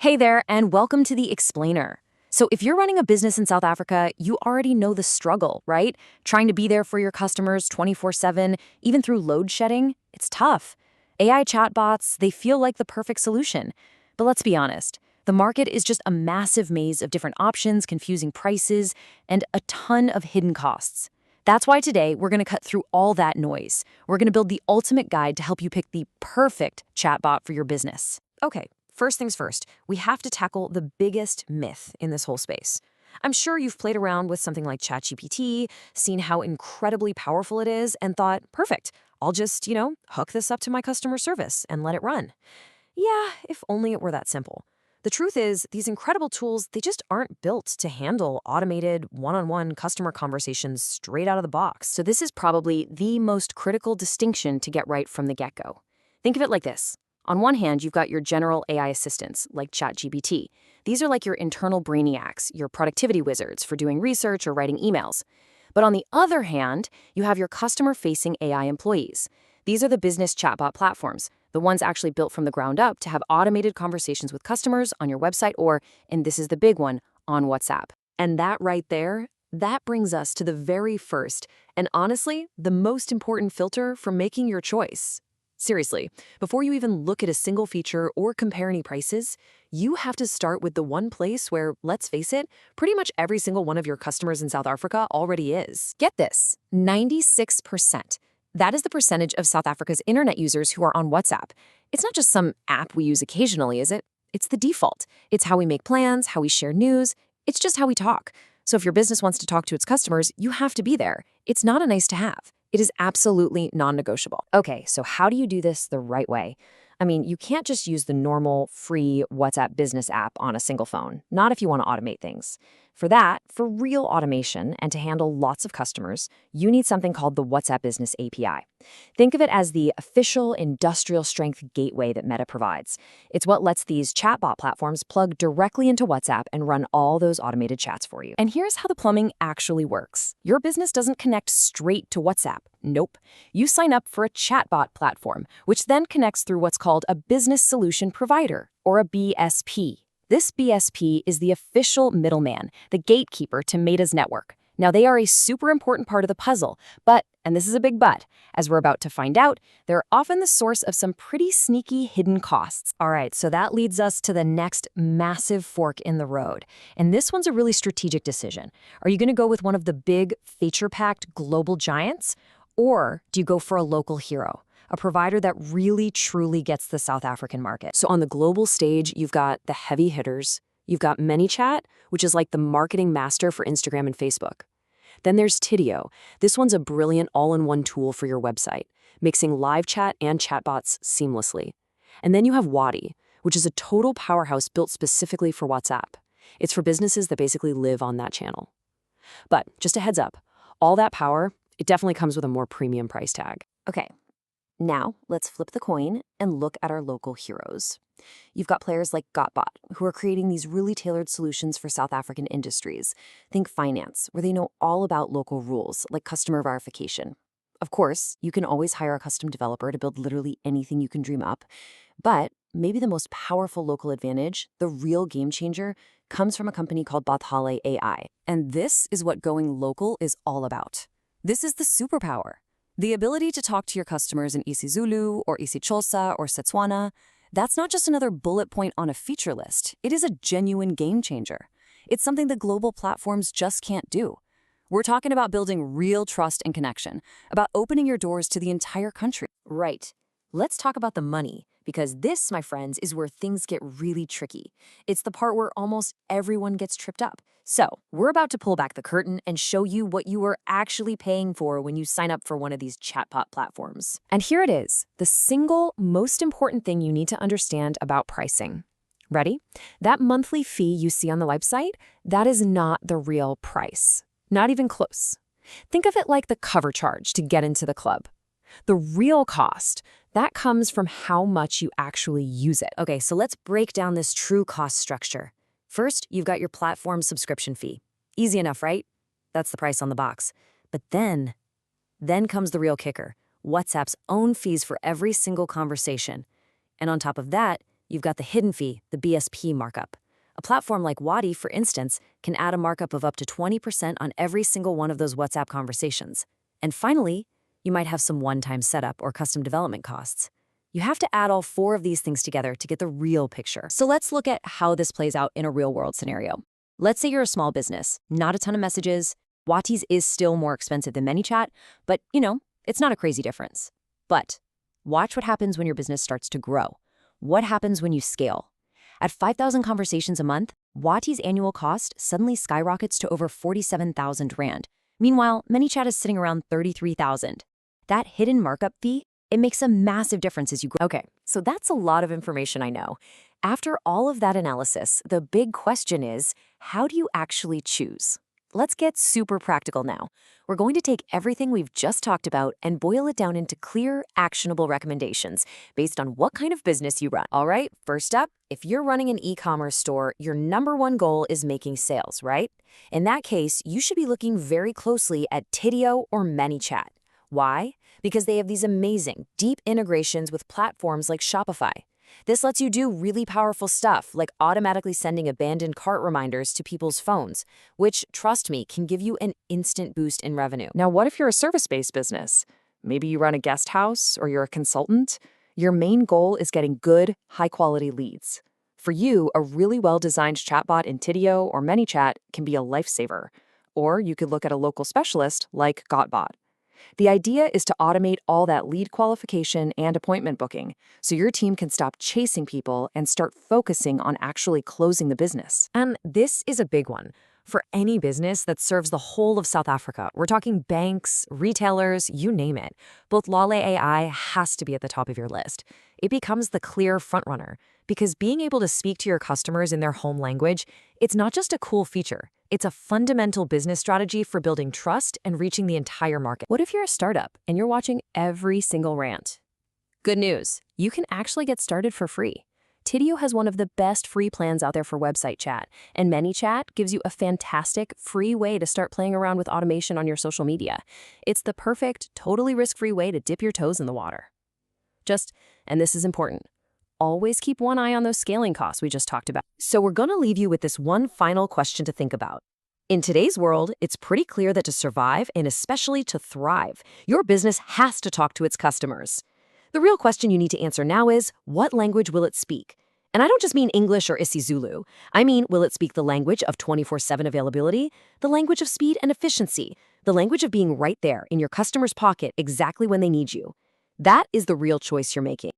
Hey there, and welcome to The Explainer. So, if you're running a business in South Africa, you already know the struggle, right? Trying to be there for your customers 24/7, even through load shedding, it's tough. AI chatbots, they feel like the perfect solution. But let's be honest, the market is just a massive maze of different options, confusing prices, and a ton of hidden costs. That's why today we're going to cut through all that noise. We're going to build the ultimate guide to help you pick the perfect chatbot for your business. Okay, first things first, we have to tackle the biggest myth in this whole space. I'm sure you've played around with something like ChatGPT, seen how incredibly powerful it is, and thought, perfect, I'll just, hook this up to my customer service and let it run. Yeah, if only it were that simple. The truth is, these incredible tools, they just aren't built to handle automated, one-on-one customer conversations straight out of the box. So this is probably the most critical distinction to get right from the get-go. Think of it like this. On one hand, you've got your general AI assistants, like ChatGPT. These are like your internal brainiacs, your productivity wizards for doing research or writing emails. But on the other hand, you have your customer-facing AI employees. These are the business chatbot platforms, the ones actually built from the ground up to have automated conversations with customers on your website or, and this is the big one, on WhatsApp. And that right there, that brings us to the very first, and honestly, the most important filter for making your choice. Seriously, before you even look at a single feature or compare any prices, you have to start with the one place where, let's face it, pretty much every single one of your customers in South Africa already is. Get this, 96%. That is the percentage of South Africa's internet users who are on WhatsApp. It's not just some app we use occasionally, is it? It's the default. It's how we make plans, how we share news. It's just how we talk. So if your business wants to talk to its customers, you have to be there. It's not a nice to have. It is absolutely non-negotiable. Okay, so how do you do this the right way? I mean, you can't just use the normal, free WhatsApp business app on a single phone, not if you want to automate things. For that, for real automation and to handle lots of customers, you need something called the WhatsApp Business API. Think of it as the official industrial-strength gateway that Meta provides. It's what lets these chatbot platforms plug directly into WhatsApp and run all those automated chats for you. And here's how the plumbing actually works. Your business doesn't connect straight to WhatsApp. Nope. You sign up for a chatbot platform, which then connects through what's called a business solution provider, or a BSP. This BSP is the official middleman, the gatekeeper to Meta's network. Now, they are a super important part of the puzzle, but, and this is a big but, as we're about to find out, they're often the source of some pretty sneaky hidden costs. All right, so that leads us to the next massive fork in the road. And this one's a really strategic decision. Are you going to go with one of the big, feature-packed global giants? Or do you go for a local hero, a provider that really, truly gets the South African market? So on the global stage, you've got the heavy hitters. You've got ManyChat, which is like the marketing master for Instagram and Facebook. Then there's Tidio. This one's a brilliant all-in-one tool for your website, mixing live chat and chatbots seamlessly. And then you have Wadi, which is a total powerhouse built specifically for WhatsApp. It's for businesses that basically live on that channel. But just a heads up, all that power, it definitely comes with a more premium price tag. Okay, now let's flip the coin and look at our local heroes. You've got players like Chatbot, who are creating these really tailored solutions for South African industries. Think finance, where they know all about local rules, like customer verification. Of course, you can always hire a custom developer to build literally anything you can dream up. But maybe the most powerful local advantage, the real game changer, comes from a company called Bathale AI. And this is what going local is all about. This is the superpower. The ability to talk to your customers in isiZulu or isiXhosa or Setswana, that's not just another bullet point on a feature list. It is a genuine game changer. It's something the global platforms just can't do. We're talking about building real trust and connection, about opening your doors to the entire country. Right. Let's talk about the money, because this, my friends, is where things get really tricky. It's the part where almost everyone gets tripped up. So, we're about to pull back the curtain and show you what you are actually paying for when you sign up for one of these chatbot platforms. And here it is, the single most important thing you need to understand about pricing. Ready? That monthly fee you see on the website, that is not the real price. Not even close. Think of it like the cover charge to get into the club. The real cost, that comes from how much you actually use it. Okay, so let's break down this true cost structure. First, you've got your platform subscription fee. Easy enough, right? That's the price on the box. But then comes the real kicker, WhatsApp's own fees for every single conversation. And on top of that, you've got the hidden fee, the BSP markup. A platform like Wadi, for instance, can add a markup of up to 20% on every single one of those WhatsApp conversations. And finally, you might have some one-time setup or custom development costs. You have to add all four of these things together to get the real picture. So let's look at how this plays out in a real-world scenario. Let's say you're a small business, not a ton of messages. Wati's is still more expensive than ManyChat, but, it's not a crazy difference. But watch what happens when your business starts to grow. What happens when you scale? At 5,000 conversations a month, Wati's annual cost suddenly skyrockets to over 47,000 Rand. Meanwhile, ManyChat is sitting around 33,000. That hidden markup fee, it makes a massive difference as you grow. Okay, so that's a lot of information, I know. After all of that analysis, the big question is, how do you actually choose? Let's get super practical now. We're going to take everything we've just talked about and boil it down into clear, actionable recommendations based on what kind of business you run. All right, first up, if you're running an e-commerce store, your number one goal is making sales, right? In that case, you should be looking very closely at Tidio or ManyChat. Why? Because they have these amazing, deep integrations with platforms like Shopify. This lets you do really powerful stuff like automatically sending abandoned cart reminders to people's phones, which, trust me, can give you an instant boost in revenue. Now, what if you're a service-based business? Maybe you run a guest house or you're a consultant. Your main goal is getting good, high-quality leads. For you, a really well-designed chatbot in Tidio or ManyChat can be a lifesaver. Or you could look at a local specialist like Chatbot. The idea is to automate all that lead qualification and appointment booking, so your team can stop chasing people and start focusing on actually closing the business. And this is a big one. For any business that serves the whole of South Africa, we're talking banks, retailers, you name it, both Lale AI has to be at the top of your list. It becomes the clear frontrunner, because being able to speak to your customers in their home language, it's not just a cool feature. It's a fundamental business strategy for building trust and reaching the entire market. What if you're a startup and you're watching every single rant? Good news, you can actually get started for free. Tidio has one of the best free plans out there for website chat, and ManyChat gives you a fantastic free way to start playing around with automation on your social media. It's the perfect, totally risk-free way to dip your toes in the water. And this is important, always keep one eye on those scaling costs we just talked about. So we're going to leave you with this one final question to think about. In today's world, it's pretty clear that to survive, and especially to thrive, your business has to talk to its customers. The real question you need to answer now is, what language will it speak? And I don't just mean English or isiZulu. I mean, will it speak the language of 24/7 availability, the language of speed and efficiency, the language of being right there in your customer's pocket exactly when they need you? That is the real choice you're making.